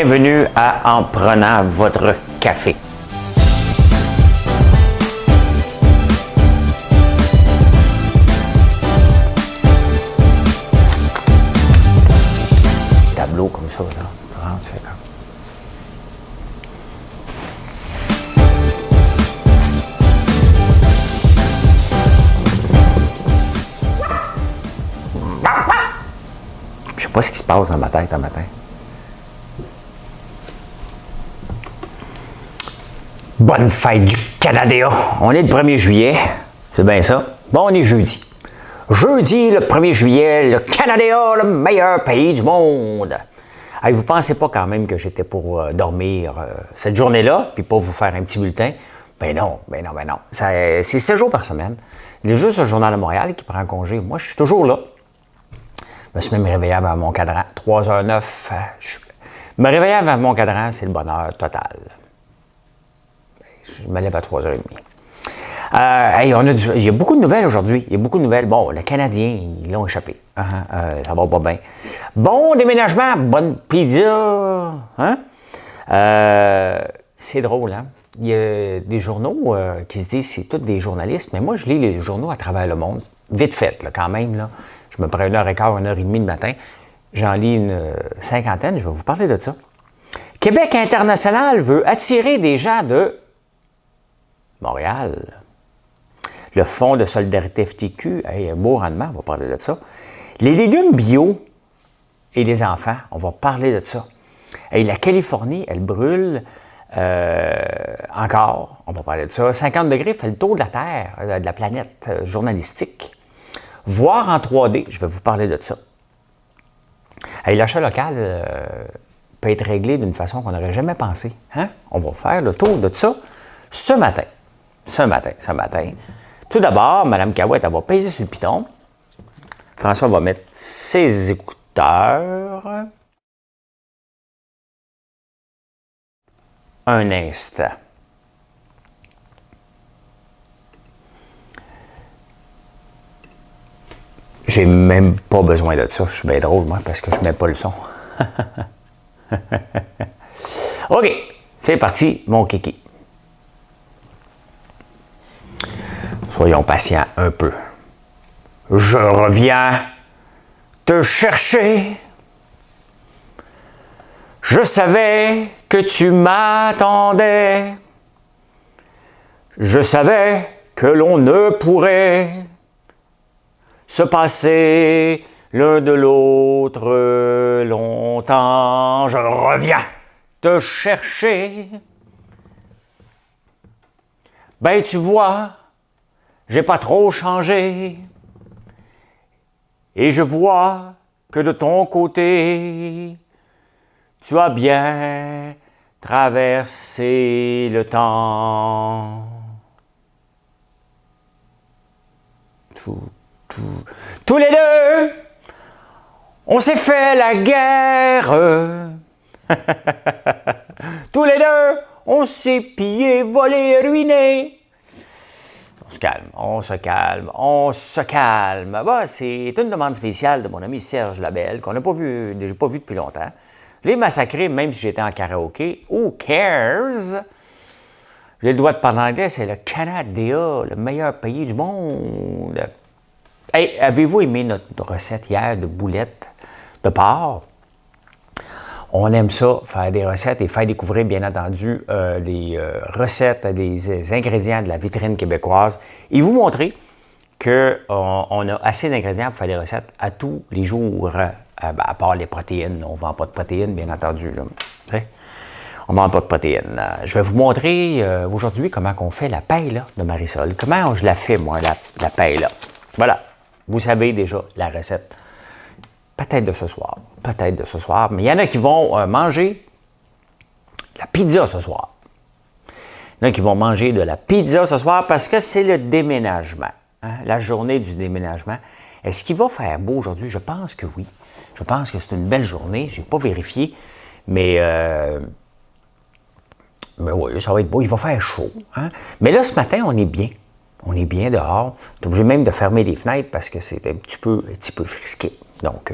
Bienvenue à En prenant votre café. Tableau comme ça, là. Vraiment, tu fais comme. Je sais pas ce qui se passe dans ma tête un matin. Bonne fête du Canada! On est le 1er juillet, c'est bien ça. Bon, on est jeudi. Jeudi, le 1er juillet, le Canada, le meilleur pays du monde. Hey, vous pensez pas quand même que j'étais pour dormir cette journée-là, puis pas vous faire un petit bulletin? Ben non. C'est 7 jours par semaine. Il y a juste le Journal de Montréal qui prend congé. Moi, je suis toujours là. Je me suis même réveillé avant mon cadran. 3h09. Me réveiller avant mon cadran, c'est le bonheur total. Je me lève à 3h30. Il y a beaucoup de nouvelles aujourd'hui. Il y a beaucoup de nouvelles. Bon, les Canadiens, ils l'ont échappé. Ça va pas bien. Bon déménagement, bonne pizza. C'est drôle, hein? Il y a des journaux qui se disent que c'est tous des journalistes, mais moi, je lis les journaux à travers le monde. Vite fait, là, quand même. Là. Je me prends 1h15, 1h30 le matin. J'en lis une cinquantaine. Je vais vous parler de ça. Québec international veut attirer des gens de Montréal. Le Fonds de solidarité FTQ, un beau rendement, on va parler de ça. Les légumes bio et les enfants, on va parler de ça. Et la Californie, elle brûle encore, on va parler de ça. 50 degrés fait le tour de la Terre, de la planète journalistique. Voir en 3D, je vais vous parler de ça. Et l'achat local peut être réglé d'une façon qu'on n'aurait jamais pensé. Hein? On va faire le tour de ça ce matin. Ce matin. Tout d'abord, Mme Cahouette, elle va peser sur le piton. François va mettre ses écouteurs. Un instant. J'ai même pas besoin de ça. Je suis bien drôle, moi, parce que je mets pas le son. OK, c'est parti, mon kiki. Soyons patients un peu. Je reviens te chercher. Je savais que tu m'attendais. Je savais que l'on ne pourrait se passer l'un de l'autre longtemps. Je reviens te chercher. Ben tu vois, j'ai pas trop changé. Et je vois que de ton côté, tu as bien traversé le temps. Tous les deux, on s'est fait la guerre. Tous les deux, on s'est pillé, volé, ruiné. On se calme. Bah, c'est une demande spéciale de mon ami Serge Labelle, qu'on n'a pas vu depuis longtemps. Les massacrer, même si j'étais en karaoké, who cares? J'ai le droit de parler anglais, c'est le Canada, le meilleur pays du monde. Hey, avez-vous aimé notre recette hier de boulettes de porc? On aime ça, faire des recettes et faire découvrir, bien entendu, les recettes, des ingrédients de la vitrine québécoise et vous montrer qu'on a assez d'ingrédients pour faire des recettes à tous les jours, à part les protéines. On ne vend pas de protéines, bien entendu. Là. On ne vend pas de protéines. Je vais vous montrer aujourd'hui comment on fait la paille là, de Marisol. Comment je la fais, moi, la paille là. Voilà, vous savez déjà la recette. Peut-être de ce soir, mais il y en a qui vont manger la pizza ce soir. Il y en a qui vont manger de la pizza ce soir parce que c'est le déménagement, hein, la journée du déménagement. Est-ce qu'il va faire beau aujourd'hui? Je pense que oui. Je pense que c'est une belle journée. Je n'ai pas vérifié, mais oui, ça va être beau. Il va faire chaud. Hein? Mais là, ce matin, on est bien. On est bien dehors. Tu es obligé même de fermer les fenêtres parce que c'est un petit peu frisqué. Donc,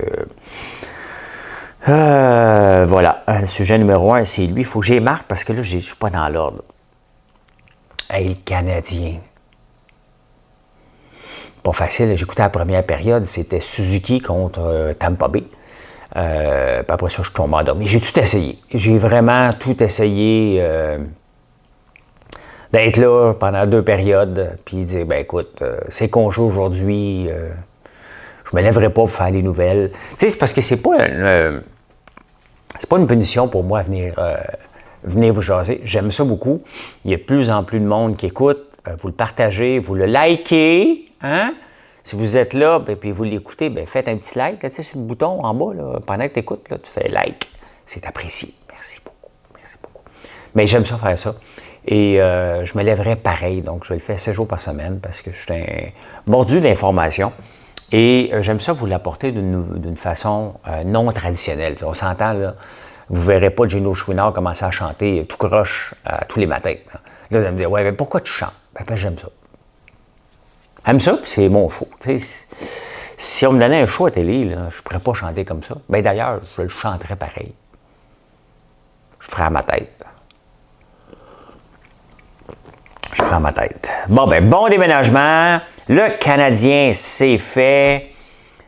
Voilà, le sujet numéro 1, c'est lui. Il faut que j'y marque parce que là, je ne suis pas dans l'ordre. Hey, le Canadien. Pas facile. J'écoutais la première période, c'était Suzuki contre Tampa Bay. Puis après ça, je tombe endormi. J'ai tout essayé. J'ai vraiment tout essayé d'être là pendant 2 périodes, puis dire, ben écoute, c'est qu'on joue aujourd'hui, je me lèverai pas pour faire les nouvelles. Tu sais, c'est parce que c'est pas une punition pour moi à venir vous jaser. J'aime ça beaucoup. Il y a de plus en plus de monde qui écoute. Vous le partagez, vous le likez, hein? Si vous êtes là et puis vous l'écoutez, bien, faites un petit like, là, tu sais, sur le bouton en bas, là, pendant que tu écoutes, là, tu fais like. C'est apprécié. Merci beaucoup. Merci beaucoup. Mais j'aime ça faire ça. Et je me lèverai pareil. Donc, je le fais 7 jours par semaine parce que je suis mordu d'informations. Et j'aime ça vous l'apporter d'une façon non traditionnelle. On s'entend, là. Vous ne verrez pas Gino Chouinard commencer à chanter tout croche tous les matins. Là, vous allez me dire, ouais, mais pourquoi tu chantes? Ben j'aime ça. J'aime ça, puis c'est mon show. Si on me donnait un show à télé, là, je ne pourrais pas chanter comme ça. Ben d'ailleurs, je le chanterais pareil. Je ferais à ma tête. Je ferais à ma tête. Bon, ben bon déménagement. Le Canadien, c'est fait.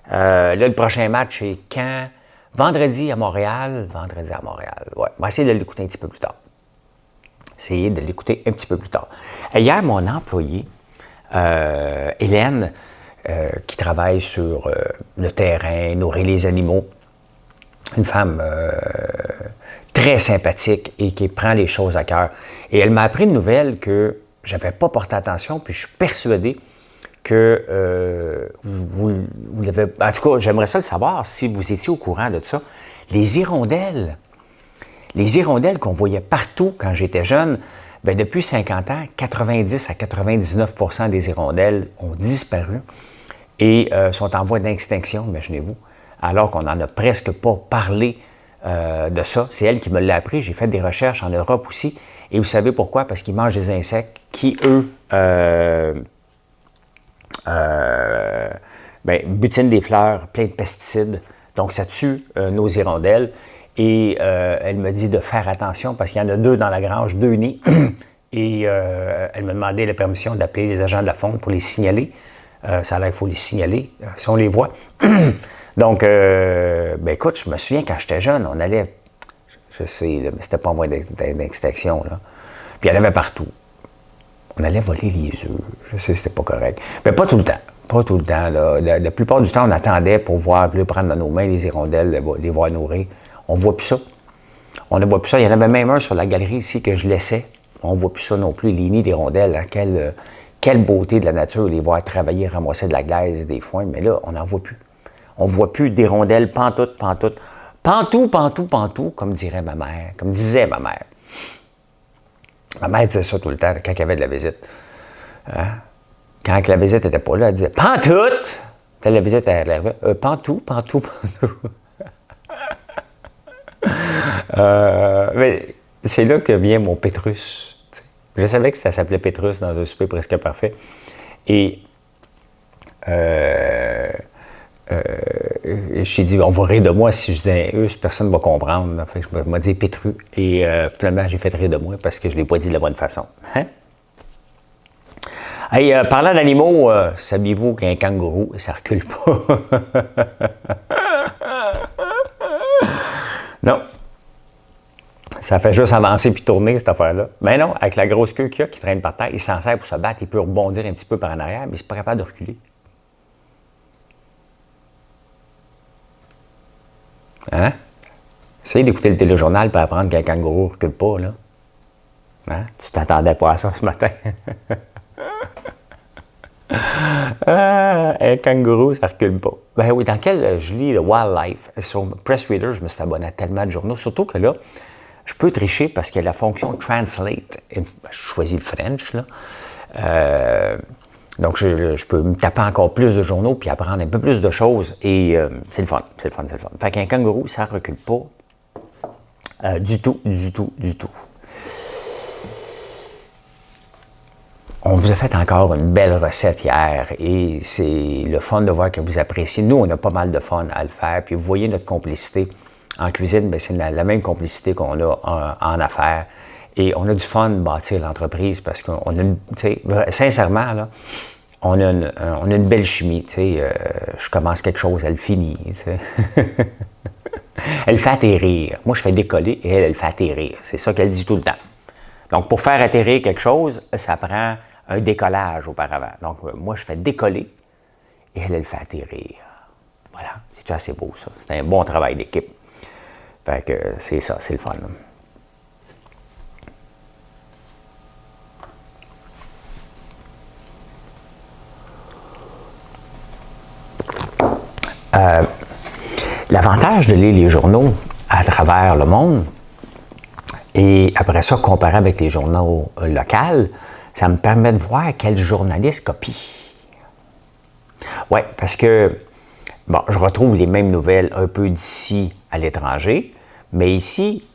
Là, le prochain match, c'est quand? Vendredi à Montréal. Ouais, on va essayer de l'écouter un petit peu plus tard. Hier, mon employé, Hélène, qui travaille sur le terrain, nourrir les animaux, une femme très sympathique et qui prend les choses à cœur. Et elle m'a appris une nouvelle que je n'avais pas porté attention, puis je suis persuadé que vous l'avez... En tout cas, j'aimerais ça le savoir si vous étiez au courant de tout ça. Les hirondelles qu'on voyait partout quand j'étais jeune, bien, depuis 50 ans, 90 à 99% des hirondelles ont disparu et sont en voie d'extinction, imaginez-vous, alors qu'on n'en a presque pas parlé de ça. C'est elle qui me l'a appris. J'ai fait des recherches en Europe aussi. Et vous savez pourquoi? Parce qu'ils mangent des insectes qui, eux, butinent des fleurs, plein de pesticides. Donc, ça tue nos hirondelles. Et elle me dit de faire attention parce qu'il y en a 2 dans la grange, 2 nids. Et elle m'a demandé la permission d'appeler les agents de la faune pour les signaler. Ça a l'air qu'il faut les signaler si on les voit. Donc, écoute, je me souviens quand j'étais jeune, on allait, je sais, là, mais c'était pas en voie d'extinction, là. Puis il y en avait partout. On allait voler les œufs. Je sais, c'était pas correct. Mais pas tout le temps. Pas tout le temps, là. La plupart du temps, on attendait pour voir, les prendre dans nos mains les hirondelles, les voir nourrir. On ne voit plus ça. On ne voit plus ça. Il y en avait même un sur la galerie ici que je laissais. On ne voit plus ça non plus. Les nids d'hirondelles, hein. Quelle beauté de la nature, les voir travailler, ramasser de la glaise et des foins. Mais là, on n'en voit plus. On ne voit plus d'hirondelles pantoute. Pantou, comme dirait ma mère, comme disait ma mère. Ma mère disait ça tout le temps quand il y avait de la visite. Hein? Quand la visite n'était pas là, elle disait « Pantoute! » Quand la visite arrivait « Pantou. » Mais c'est là que vient mon Pétrus. T'sais. Je savais que ça s'appelait Pétrus dans un souper presque parfait. Et j'ai dit, on va rire de moi si je dis eux, personne ne va comprendre. Fait que je m'ai dit Pétru. Et finalement, j'ai fait rire de moi parce que je ne l'ai pas dit de la bonne façon. Hein? Hey, parlant d'animaux, saviez-vous qu'un kangourou, ça ne recule pas? Non. Ça fait juste avancer puis tourner, cette affaire-là. Mais non, avec la grosse queue qu'il y a qui traîne par terre, il s'en sert pour se battre, il peut rebondir un petit peu par en arrière, mais il n'est pas capable de reculer. Hein? Essayez d'écouter le téléjournal pour apprendre qu'un kangourou ne recule pas, là. Hein? Tu t'attendais pas à ça ce matin. Un kangourou, ça ne recule pas. Ben oui, dans quel je lis le Wildlife, sur Press Reader, je me suis abonné à tellement de journaux, surtout que là, je peux tricher parce qu'il y a la fonction Translate. Je choisis le French, là. Donc, je peux me taper encore plus de journaux puis apprendre un peu plus de choses. Et c'est le fun. Fait qu'un kangourou, ça ne recule pas du tout. On vous a fait encore une belle recette hier et c'est le fun de voir que vous appréciez. Nous, on a pas mal de fun à le faire. Puis vous voyez notre complicité en cuisine, bien, c'est la même complicité qu'on a en affaires. Et on a du fun de bâtir l'entreprise parce qu'on a, sincèrement, là, on a une belle chimie. Je commence quelque chose, elle finit. Elle fait atterrir. Moi, je fais décoller et elle fait atterrir. C'est ça qu'elle dit tout le temps. Donc, pour faire atterrir quelque chose, ça prend un décollage auparavant. Donc, moi, je fais décoller et elle fait atterrir. Voilà, c'est assez beau, ça. C'est un bon travail d'équipe. Fait que c'est ça, c'est le fun. L'avantage de lire les journaux à travers le monde, et après ça, comparer avec les journaux locaux, ça me permet de voir quel journaliste copie. Oui, parce que, bon, je retrouve les mêmes nouvelles un peu d'ici à l'étranger, mais ici,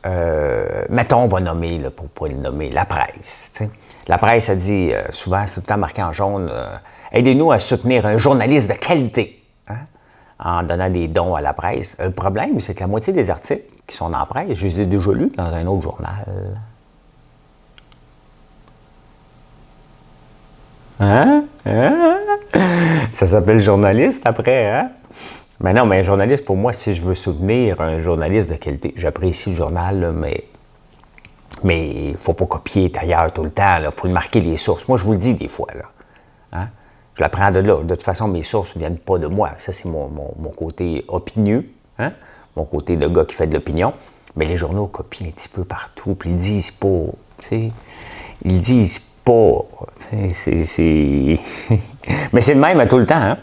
mettons, on va nommer, là, pour ne pas le nommer, la presse. T'sais. La presse, a dit, souvent, c'est tout le temps marqué en jaune, aidez-nous à soutenir un journaliste de qualité. Hein? En donnant des dons à la presse. Le problème, c'est que la moitié des articles qui sont dans la presse, je les ai déjà lus dans un autre journal. Hein? Hein? Ça s'appelle journaliste après, hein? Mais non, mais un journaliste, pour moi, si je veux soutenir un journaliste de qualité, j'apprécie le journal, là, mais il ne faut pas copier d'ailleurs tout le temps. Il faut marquer les sources. Moi, je vous le dis des fois. Là. Hein? Je la prends de là. De toute façon, mes sources ne viennent pas de moi. Ça, c'est mon côté opinieux, hein? Mon côté de gars qui fait de l'opinion. Mais les journaux copient un petit peu partout, puis ils disent pas, tu sais. Ils disent pas. Mais c'est le même à tout le temps, hein?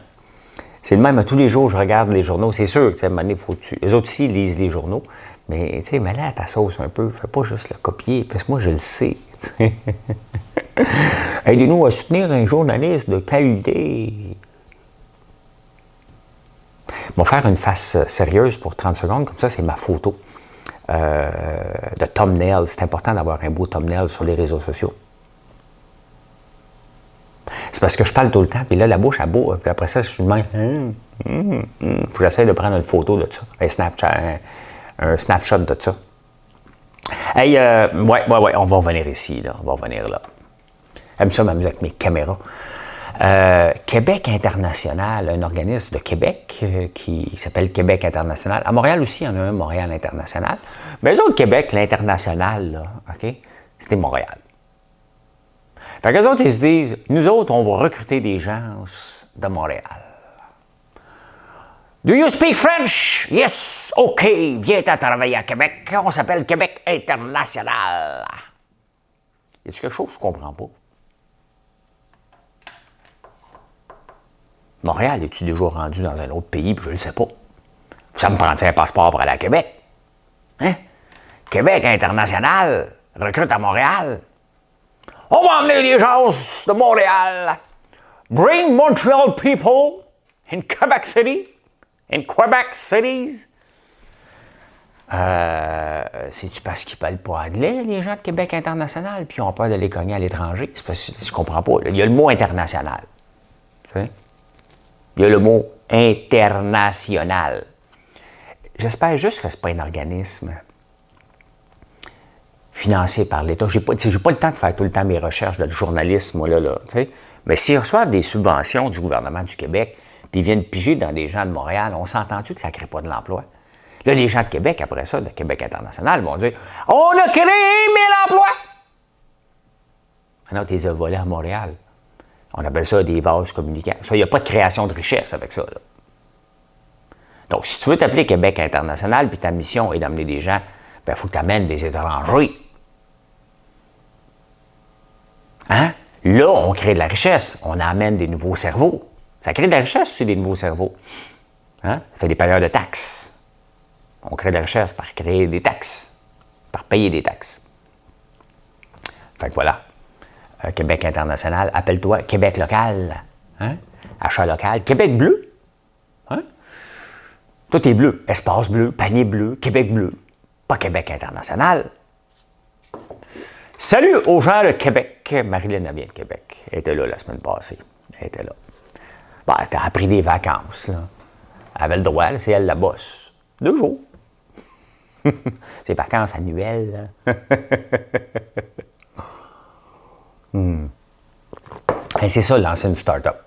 C'est le même à tous les jours, je regarde les journaux. C'est sûr que, à un moment donné, eux autres aussi lisent les journaux. Mais, tu sais, mets-la à ta sauce un peu. Fais pas juste le copier, parce que moi, je le sais. Aidez-nous à soutenir un journaliste de qualité. On va faire une face sérieuse pour 30 secondes, comme ça, c'est ma photo de thumbnail. C'est important d'avoir un beau thumbnail sur les réseaux sociaux. C'est parce que je parle tout le temps, puis là, la bouche, elle bouffe, puis après ça, je suis de même. Faut que j'essaie de prendre une photo de ça, un snapshot de ça. Hey, ouais, on va revenir ici, là. On va revenir là. J'aime ça m'amuser avec mes caméras. Québec International, un organisme de Québec qui s'appelle Québec International. À Montréal aussi, il y en a un, Montréal International. Mais eux autres, Québec, l'international, là, OK, c'était Montréal. Fait qu'eux autres, ils se disent, nous autres, on va recruter des gens de Montréal. Do you speak French? Yes. OK, viens à travailler à Québec. On s'appelle Québec International. Y a-t-il quelque chose que je comprends pas? Montréal, es-tu déjà rendu dans un autre pays, puis je ne le sais pas. Ça me prendrait un passeport pour aller à Québec. Hein? Québec International recrute à Montréal. On va emmener les gens de Montréal. Bring Montreal people in Quebec City. In Quebec cities. C'est-tu parce qu'ils ne parlent pas anglais, les gens de Québec International, puis ils ont peur de les cogner à l'étranger? C'est parce que je ne comprends pas. Il y a le mot international. Tu sais? Il y a le mot international. J'espère juste que ce n'est pas un organisme financé par l'État. Je n'ai pas le temps de faire tout le temps mes recherches de journalisme, moi, là. Mais s'ils reçoivent des subventions du gouvernement du Québec, puis ils viennent piger dans des gens de Montréal, on s'entend-tu que ça ne crée pas de l'emploi? Là, les gens de Québec, après ça, de Québec International, vont dire « On a créé 1000 emplois! » Ah non, tu les as volés à Montréal. On appelle ça des vases communicants. Ça, il n'y a pas de création de richesse avec ça, là. Donc, si tu veux t'appeler Québec International, puis ta mission est d'amener des gens, il faut que tu amènes des étrangers. Hein? Là, on crée de la richesse. On amène des nouveaux cerveaux. Ça crée de la richesse, c'est des nouveaux cerveaux. Hein? Ça fait des payeurs de taxes. On crée de la richesse par créer des taxes, par payer des taxes. Fait que voilà. Québec International, appelle-toi Québec local. Hein? Achat local. Québec bleu. Hein? Tout est bleu. Espace bleu, panier bleu, Québec bleu. Pas Québec International. Salut aux gens de Québec. Marilyn vient de Québec. Elle était là la semaine passée. Elle était là. Bon, elle a pris des vacances, là. Elle avait le droit, là, c'est elle la bosse. 2 jours. C'est vacances annuelles. Et c'est ça, lancer une start-up.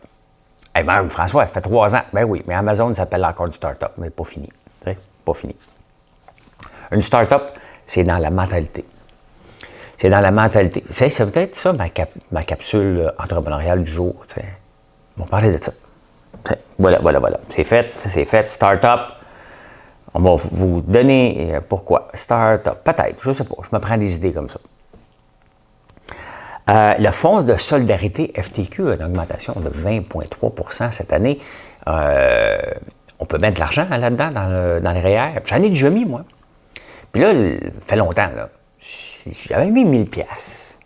Eh bien, François, ça fait 3 ans. Ben oui, mais Amazon s'appelle encore du start-up, mais pas fini. Pas fini. Une start-up, c'est dans la mentalité. C'est dans la mentalité. C'est peut-être ça, ma capsule entrepreneuriale du jour. T'sais. On va parler de ça. Voilà. C'est fait. Start-up. On va vous donner pourquoi. Start-up, peut-être, je ne sais pas. Je me prends des idées comme ça. Le fonds de solidarité FTQ a une augmentation de 20,3 cette année. On peut mettre de l'argent là-dedans, dans les REER. J'en ai déjà mis, moi. Puis là, ça fait longtemps, là. J'avais mis 1000 pièces.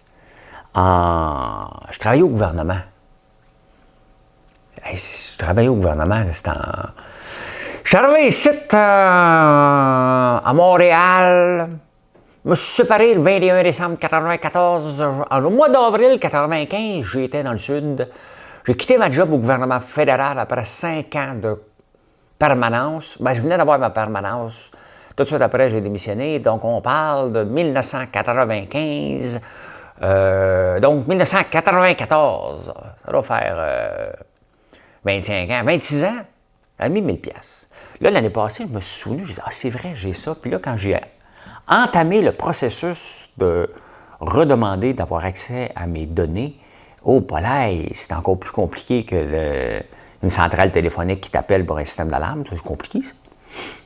Je travaillais au gouvernement. Je travaillais au gouvernement, c'était en... Je suis arrivé ici, à Montréal. Je me suis séparé le 21 décembre 1994. Au mois d'avril 1995, j'étais dans le sud. J'ai quitté ma job au gouvernement fédéral après 5 ans de permanence. Je venais d'avoir ma permanence. Tout de suite après, j'ai démissionné. Donc, on parle de 1995. Donc, 1994. Ça doit faire 25 ans, 26 ans. J'avais mis 1000 pièces. Là, l'année passée, je me suis souvenu, je dit, c'est vrai, j'ai ça. Puis là, quand j'ai entamé le processus de redemander d'avoir accès à mes données, c'est encore plus compliqué que une centrale téléphonique qui t'appelle pour un système d'alarme. C'est compliqué, ça.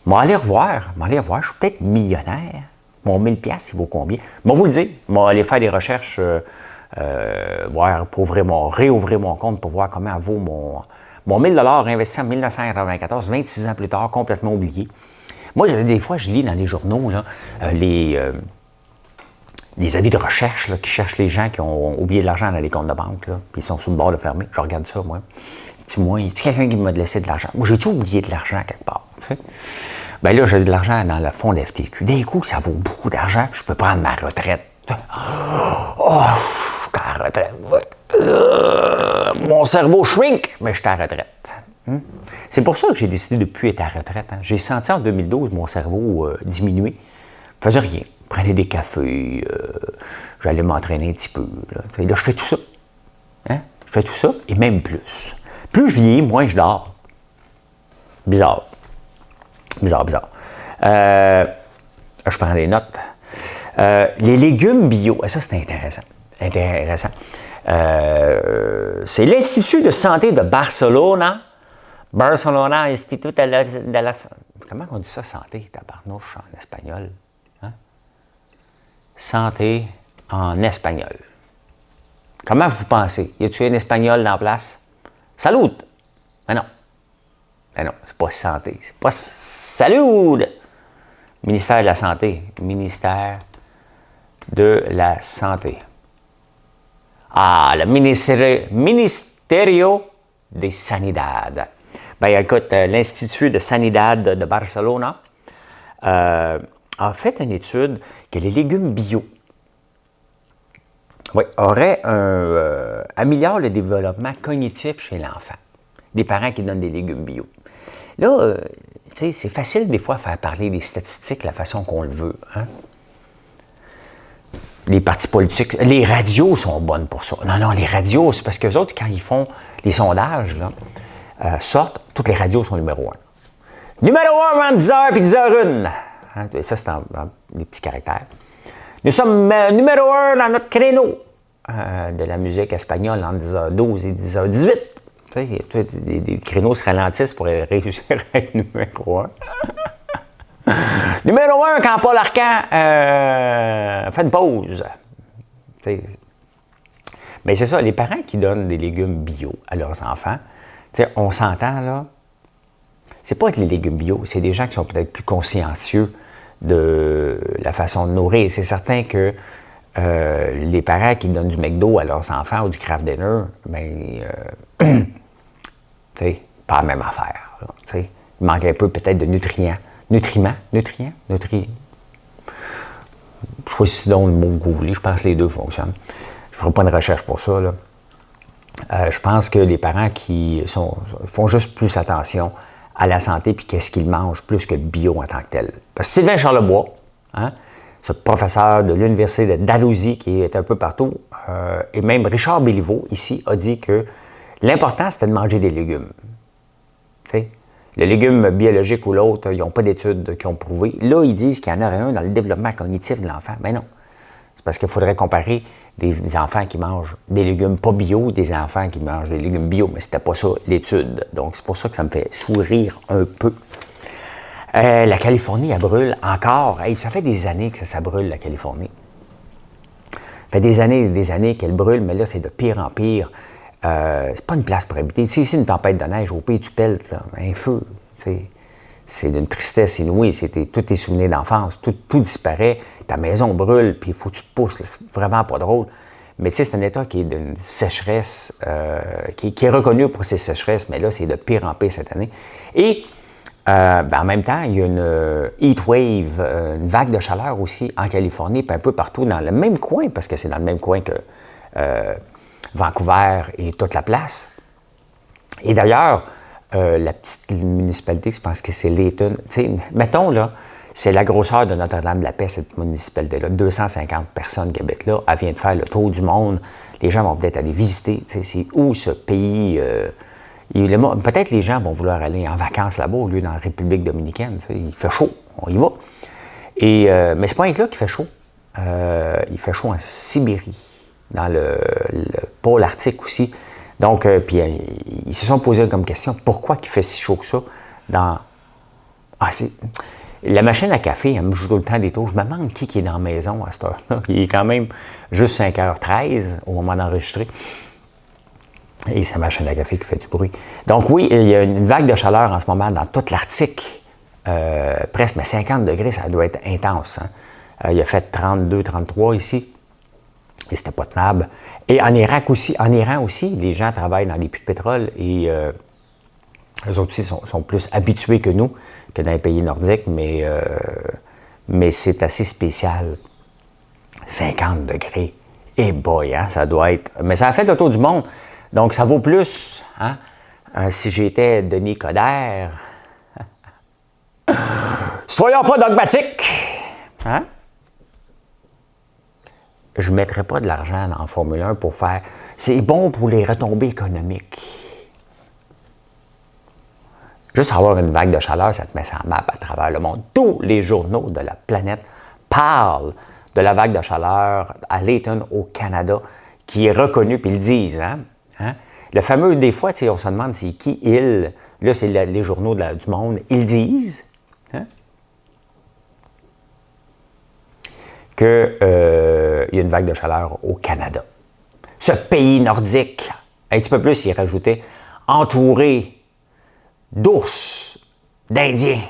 Je vais aller revoir. Je suis peut-être millionnaire. Mon 1000 pièces, il vaut combien? Je vais vous le dire. Je vais aller faire des recherches, pour réouvrir mon compte pour voir comment vaut mon 1000 $ investi en 1994, 26 ans plus tard, complètement oublié. Moi, des fois, je lis dans les journaux là, les avis de recherche là, qui cherchent les gens qui ont oublié de l'argent dans les comptes de banque, là, puis ils sont sur le bord de fermer. Je regarde ça, moi. Dis-moi, y a quelqu'un qui m'a laissé de l'argent? Moi, j'ai tout oublié de l'argent quelque part. Tu sais? Bien là, j'ai de l'argent dans le fonds de FTQ. D'un coup, ça vaut beaucoup d'argent, puis je peux prendre ma retraite. Oh, je suis à la retraite. Mon cerveau shrink, mais je suis à la retraite. C'est pour ça que j'ai décidé de ne plus être à la retraite. Hein. J'ai senti en 2012 mon cerveau diminuer. Je ne faisais rien. Je prenais des cafés, j'allais m'entraîner un petit peu. Là, je fais tout ça. Hein? Je fais tout ça, et même plus. Plus je vieillis, moins je dors. Bizarre. Je prends des notes. Les légumes bio, ça c'est intéressant. C'est l'Institut de santé de Barcelona. Barcelona Institut de la... Comment on dit ça, santé, tabarnouche, en espagnol? Hein? Santé en espagnol. Comment vous pensez? Y a-t-il un espagnol dans la place? Salut! Mais non. C'est pas santé. C'est pas salut! Ministère de la Santé. Ministère de la Santé. Le Ministerio de Sanidad. Écoute, l'Institut de Sanidad de Barcelona a fait une étude que les légumes bio améliorent le développement cognitif chez l'enfant. Des parents qui donnent des légumes bio. Là, c'est facile des fois de faire parler des statistiques de la façon qu'on le veut. Hein? Les partis politiques, les radios sont bonnes pour ça. Non, les radios, c'est parce qu'eux autres, quand ils font les sondages, là, sortent, toutes les radios sont numéro 1. Numéro 1 entre 10h et 10h01. Hein? Ça, c'est dans les petits caractères. Nous sommes numéro 1 dans notre créneau de la musique espagnole entre 10h12 et 10h18. Des créneaux se ralentissent pour réussir à être numéro 1. Numéro 1, quand Paul Arcand fait une pause. Mais c'est ça, les parents qui donnent des légumes bio à leurs enfants, on s'entend là, c'est pas que les légumes bio, c'est des gens qui sont peut-être plus consciencieux de la façon de nourrir. C'est certain que les parents qui donnent du McDo à leurs enfants ou du Kraft Dinner, pas la même affaire. Là, il manque un peu peut-être de nutriments. Je ne sais pas le mot que vous voulez, je pense que les deux fonctionnent. Je ne ferai pas de recherche pour ça. Là. Je pense que les parents qui font juste plus attention à la santé puis qu'est-ce qu'ils mangent plus que bio en tant que tel. Parce que Sylvain Charlebois, hein, ce professeur de l'Université de Dalhousie qui est un peu partout, et même Richard Béliveau, ici, a dit que l'important, c'était de manger des légumes. T'sais? Le légume biologique ou l'autre, ils n'ont pas d'études qui ont prouvé. Là, ils disent qu'il y en aurait un dans le développement cognitif de l'enfant. Mais non. C'est parce qu'il faudrait comparer des enfants qui mangent des légumes pas bio, des enfants qui mangent des légumes bio, mais c'était pas ça l'étude. Donc, c'est pour ça que ça me fait sourire un peu. La Californie, elle brûle encore. Hey, ça fait des années que ça brûle, la Californie. Ça fait des années qu'elle brûle, mais là, c'est de pire en pire. C'est pas une place pour habiter. Tu sais, ici, une tempête de neige, au pays, tu pelles, là, un feu. C'est d'une tristesse inouïe. Tous tes souvenirs d'enfance, tout disparaît. Ta maison brûle, puis il faut que tu te pousses. C'est vraiment pas drôle. Mais tu sais, c'est un État qui est d'une sécheresse, qui est reconnu pour ses sécheresses, mais là, c'est de pire en pire cette année. Et en même temps, il y a une heat wave, une vague de chaleur aussi en Californie, puis un peu partout dans le même coin, parce que c'est dans le même coin que Vancouver et toute la place. Et d'ailleurs, la petite municipalité, je pense que c'est Layton. Mettons, là, c'est la grosseur de Notre-Dame-de-la-Paix, cette municipalité-là. 250 personnes qui habitent là. Elle vient de faire le tour du monde. Les gens vont peut-être aller visiter. C'est où ce pays? Peut-être les gens vont vouloir aller en vacances là-bas au lieu dans la République dominicaine. Il fait chaud, on y va. Mais c'est pas un là qu'il fait chaud. Il fait chaud en Sibérie, dans le pôle arctique aussi. Donc, puis ils se sont posés comme question, pourquoi il fait si chaud que ça la machine à café, elle me joue tout le temps des tours. Je me demande qui est dans la maison à cette heure-là. Il est quand même juste 5h13 au moment d'enregistrer. Et c'est la machine à café qui fait du bruit. Donc oui, il y a une vague de chaleur en ce moment dans toute l'Arctique. Presque, mais 50 degrés, ça doit être intense. Hein? Il a fait 32, 33 ici. Et c'était pas tenable. Et en Iran aussi, les gens travaillent dans les puits de pétrole et eux autres aussi sont plus habitués que nous, que dans les pays nordiques, mais c'est assez spécial. 50 degrés. Et boy, hein, ça doit être... Mais ça a fait le tour du monde. Donc, ça vaut plus, hein? Si j'étais Denis Coderre. Soyons pas dogmatiques! Hein? Je ne mettrais pas de l'argent dans la Formule 1 pour faire... C'est bon pour les retombées économiques. Juste avoir une vague de chaleur, ça te met ça en map à travers le monde. Tous les journaux de la planète parlent de la vague de chaleur à Layton, au Canada, qui est reconnue, puis ils le disent. Hein? Le fameux, des fois, on se demande c'est qui ils. Là, c'est les journaux du monde. Ils disent hein, qu'il y a une vague de chaleur au Canada. Ce pays nordique, un petit peu plus, il rajoutait, entouré d'ours, d'Indiens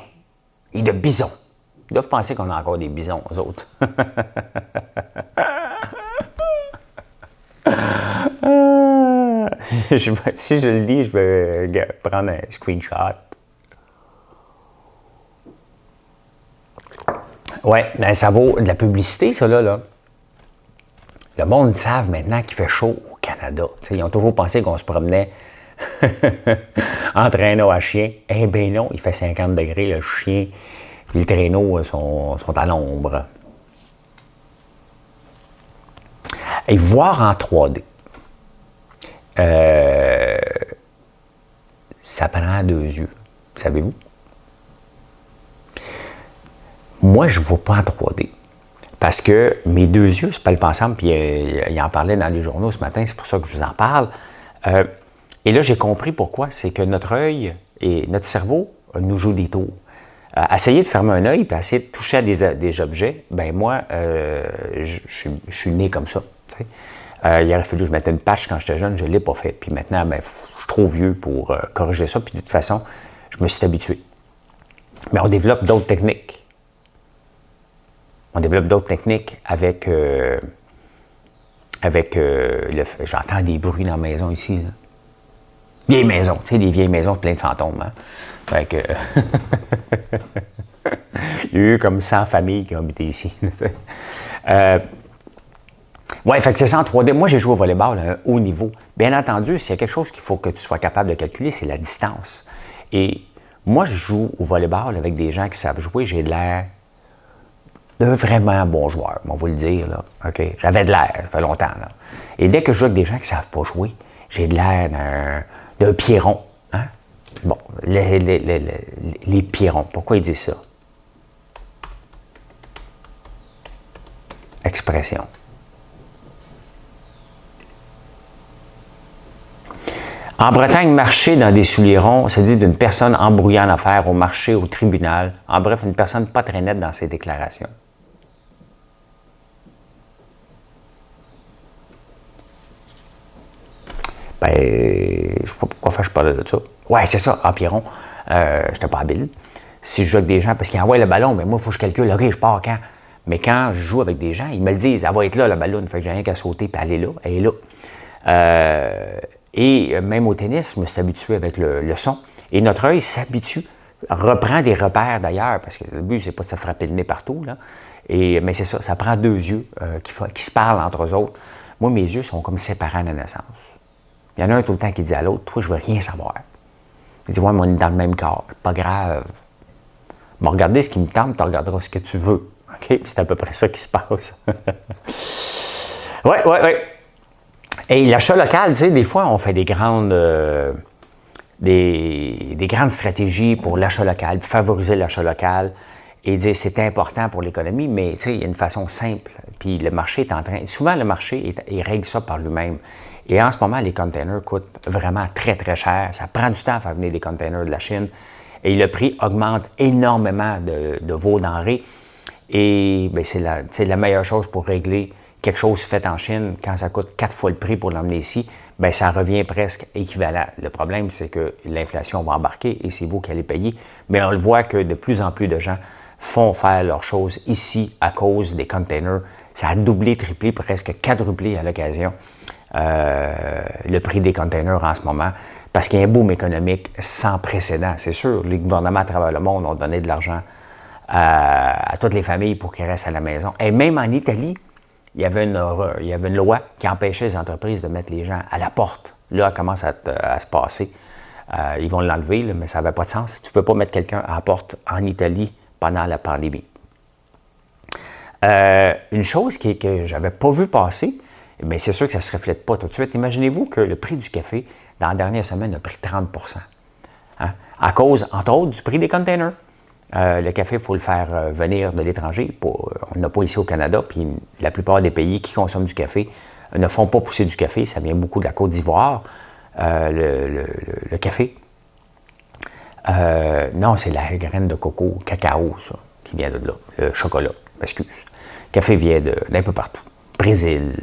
et de bisons. Ils doivent penser qu'on a encore des bisons, eux autres. Si je le lis, je vais prendre un screenshot. Oui, ben ça vaut de la publicité, ça, là. Le monde savent maintenant qu'il fait chaud au Canada. T'sais, ils ont toujours pensé qu'on se promenait en traîneau à chien. Eh bien non, il fait 50 degrés, le chien et le traîneau sont à l'ombre. Et voir en 3D, ça prend 2 yeux, savez-vous? Moi, je ne vois pas en 3D. Parce que mes 2 yeux se palpent ensemble, puis il en parlait dans les journaux ce matin, c'est pour ça que je vous en parle. Et là, j'ai compris pourquoi. C'est que notre œil et notre cerveau nous jouent des tours. Essayer de fermer un œil et essayer de toucher à des objets, ben moi, je suis né comme ça. Il aurait fallu que je mette une patch quand j'étais jeune, je ne l'ai pas fait. Puis maintenant, ben, je suis trop vieux pour corriger ça. Puis de toute façon, je me suis habitué. Mais on développe d'autres techniques. On développe d'autres techniques avec j'entends des bruits dans la maison ici. Là. Vieilles maisons, tu sais, des vieilles maisons pleines de fantômes. Hein? Fait que... Il y a eu comme 100 familles qui ont habité ici. Oui, fait que c'est ça en 3D. Moi, j'ai joué au volleyball à un haut niveau. Bien entendu, s'il y a quelque chose qu'il faut que tu sois capable de calculer, c'est la distance. Et Moi, je joue au volleyball avec des gens qui savent jouer. J'ai de l'air d'un vraiment bon joueur, on va le dire, là. OK? J'avais de l'air, ça fait longtemps, là. Et dès que je joue avec des gens qui ne savent pas jouer, j'ai de l'air d'un Pierron. Hein? Bon, les Pierrons, pourquoi ils disent ça? Expression. En Bretagne, marcher dans des souliers ronds, ça dit d'une personne embrouillée en affaires au marché, au tribunal. En bref, une personne pas très nette dans ses déclarations. Ben, je ne sais pas pourquoi je parlais de ça. Ouais, c'est ça, en Pierron. Je n'étais pas habile. Si je joue avec des gens, parce qu'ils envoient le ballon, mais moi, il faut que je calcule, OK, je pars quand? Mais quand je joue avec des gens, ils me le disent, elle va être là, le ballon, fait que j'ai rien qu'à sauter, puis elle est là, elle est là. Et même au tennis, je me suis habitué avec le son. Et notre œil s'habitue, reprend des repères d'ailleurs, parce que le but, c'est pas de se frapper le nez partout, là. Mais c'est ça, ça prend deux yeux qui se parlent entre eux autres. Moi, mes yeux sont comme séparés à la naissance. Il y en a un tout le temps qui dit à l'autre, toi, je veux rien savoir. Il dit, ouais, mais on est dans le même corps, pas grave. Bon, regardez ce qui me tente, tu regarderas ce que tu veux. OK? C'est à peu près ça qui se passe. Oui. Et l'achat local, tu sais, des fois, on fait des grandes stratégies pour l'achat local, favoriser l'achat local et dire c'est important pour l'économie, mais tu sais, il y a une façon simple. Puis le marché est en train... Souvent, le marché, il règle ça par lui-même. Et en ce moment, les containers coûtent vraiment très, très cher. Ça prend du temps à faire venir des containers de la Chine. Et le prix augmente énormément de vos denrées. Et bien, c'est la meilleure chose pour régler quelque chose fait en Chine. Quand ça coûte 4 fois le prix pour l'emmener ici, bien, ça revient presque équivalent. Le problème, c'est que l'inflation va embarquer et c'est vous qui allez payer. Mais on le voit que de plus en plus de gens font faire leurs choses ici à cause des containers. Ça a doublé, triplé, presque quadruplé à l'occasion. Le prix des containers en ce moment, parce qu'il y a un boom économique sans précédent. C'est sûr, les gouvernements à travers le monde ont donné de l'argent à toutes les familles pour qu'ils restent à la maison. Et même en Italie, il y avait une loi qui empêchait les entreprises de mettre les gens à la porte. Là, elle commence à se passer. Ils vont l'enlever, mais ça n'avait pas de sens. Tu ne peux pas mettre quelqu'un à la porte en Italie pendant la pandémie. Une chose que je n'avais pas vu passer, mais c'est sûr que ça ne se reflète pas tout de suite. Imaginez-vous que le prix du café, dans la dernière semaine, a pris 30 hein? À cause, entre autres, du prix des containers. Le café, il faut le faire venir de l'étranger. On n'a pas ici au Canada, puis la plupart des pays qui consomment du café ne font pas pousser du café. Ça vient beaucoup de la Côte d'Ivoire, le café. Non, c'est la graine de coco, cacao, ça, qui vient de là. Le chocolat, excuse. Le café vient d'un peu partout. Brésil,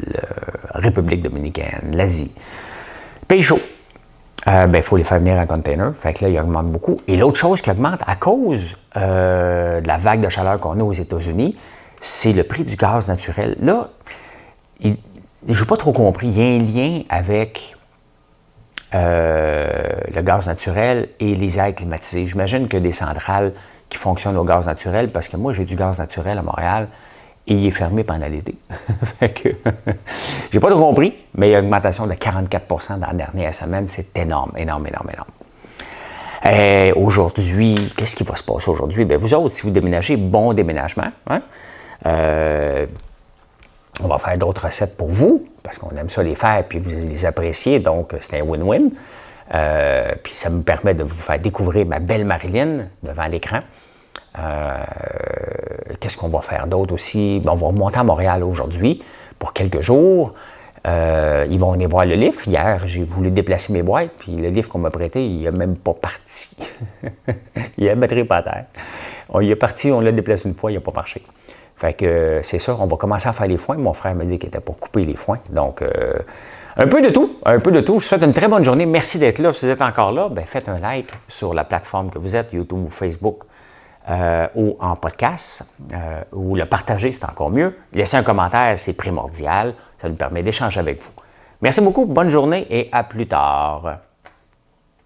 République dominicaine, l'Asie. Pays chaud. Il faut les faire venir en container. Fait que là, il augmente beaucoup. Et l'autre chose qui augmente à cause de la vague de chaleur qu'on a aux États-Unis, c'est le prix du gaz naturel. Là, je n'ai pas trop compris. Il y a un lien avec le gaz naturel et les airs climatisés. J'imagine que des centrales qui fonctionnent au gaz naturel, parce que moi, j'ai du gaz naturel à Montréal, et il est fermé pendant l'été. Fait que, j'ai pas tout compris, mais il y a une augmentation de 44 dans la dernière semaine. C'est énorme. Aujourd'hui, qu'est-ce qui va se passer aujourd'hui? Bien, vous autres, si vous déménagez, bon déménagement. Hein? On va faire d'autres recettes pour vous, parce qu'on aime ça les faire, puis vous les appréciez, donc c'est un win-win. Puis ça me permet de vous faire découvrir ma belle Marilyn devant l'écran. Qu'est-ce qu'on va faire d'autre aussi? On va remonter à Montréal aujourd'hui pour quelques jours. Ils vont venir voir le lift. Hier, j'ai voulu déplacer mes boîtes, puis le lift qu'on m'a prêté, il n'est même pas parti. Il a batterie pas à terre. Il est parti, on l'a déplacé une fois, il n'a pas marché. Fait que c'est ça, on va commencer à faire les foins. Mon frère m'a dit qu'il était pour couper les foins. Donc, un peu de tout. Je vous souhaite une très bonne journée. Merci d'être là. Si vous êtes encore là, faites un like sur la plateforme que vous êtes, YouTube ou Facebook. Ou en podcast, ou le partager, c'est encore mieux. Laissez un commentaire, c'est primordial. Ça nous permet d'échanger avec vous. Merci beaucoup, bonne journée et à plus tard.